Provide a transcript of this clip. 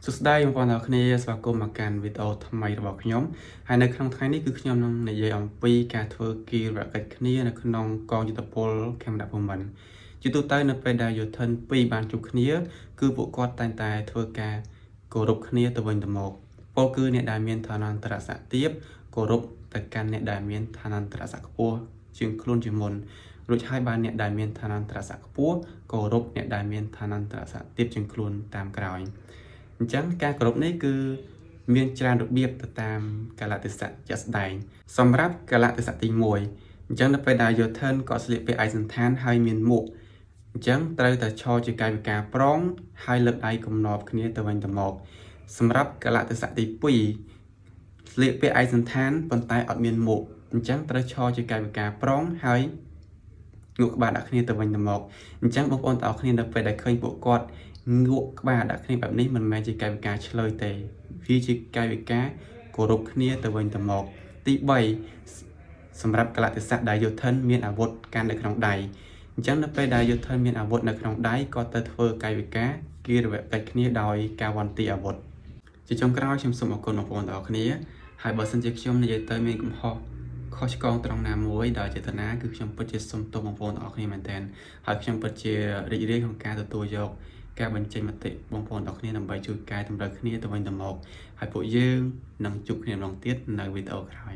សួស្តីបងប្អូនទាំងអស់គ្នាស្វាគមន៍មកកាន់វីដេអូថ្មីរបស់ខ្ញុំហើយនៅក្នុងថ្ងៃនេះគឺខ្ញុំនឹងនិយាយអំពីការធ្វើគីរកិច្ចគ្នានៅក្នុងកងយុទ្ធពលខេមរៈភូមិន្ទជាទូទៅនៅពេលដែលយោធិន2បានជួបគ្នាគឺពួកគាត់តែងតែធ្វើការគោរពគ្នាទៅវិញទៅមកពលគឺអ្នកដែលមានឋានន្តរស័ក្តិទាបគោរពទៅកាន់អ្នកដែលមានឋានន្តរស័ក្តិខ្ពស់ជាងខ្លួនជាមុនរួចហើយបានអ្នកដែលមានឋានន្តរស័ក្តិខ្ពស់គោរពអ្នកដែលមានឋានន្តរស័ក្តិទាបជាងខ្លួនតាមក្រោយអញ្ចឹងការគោរពនេះគឺមានច្រើនរបៀបទៅតាមកាលៈទេសៈជាក់ស្ដែងសម្រាប់កាលៈទេសៈទី1អញ្ចឹងនៅពេលដែលយោធិនក៏ស្លៀកពាក់ឯកសណ្ឋានហើយមានមួកអញ្ចឹងត្រូវតែឈរជាកាយវិការប្រងហើយលើកដៃកំណប់គ្នាទៅវិញទៅមកសម្រាប់កាលៈទេសៈទី2ស្លៀកពាក់ឯកសណ្ឋានប៉ុន្តែអត់មានមួកអញ្ចឹងត្រូវឈរជាកាយវិការប្រងហើយងក់ក្បាលដាក់គ្នាទៅវិញទៅមកអញ្ចឹងបងប្អូនទាំងអស់គ្នានៅពេលដែលឃើញពួកគាត់ងក់ក្បាលដាក់គ្នាបែបនេះមិនមែនជាកាយវិការឆ្លើយទេវាជាកាយវិការគោរពគ្នាទៅវិញទៅមកទី3សម្រាប់កលៈទេសៈដែលយោធិនមានអាវុធកាន់នៅក្នុងដៃអញ្ចឹងនៅពេលដែលយោធិនមានអាវុធនៅក្នុងដៃក៏ទៅធ្វើកាយវិការគីរវកិច្ចគ្នាដោយការវន្ទាអាវុធជាចុងក្រោយខ្ញុំសូមអរគុណបងប្អូនទាំងអស់គ្នាហើយបើសិនជាខ្ញុំនិយាយទៅមានកំហុសខុសឆ្គងត្រង់ណាមួយដោយចេតនាគឺខ្ញុំពិតជាសូមទោសបងប្អូនទាំងអស់គ្នាមែនទែនហើយខ្ញុំពិតជារីករាយក្នុងការទទួលយកការបញ្ចេញមតិបងប្អូនទាំងគ្នាដើម្បីជួយកែតម្រូវគ្នាទៅវិញទៅមកហើយពួកយើងនឹងជួបគ្នាម្ដងទៀតនៅវីដេអូក្រោយ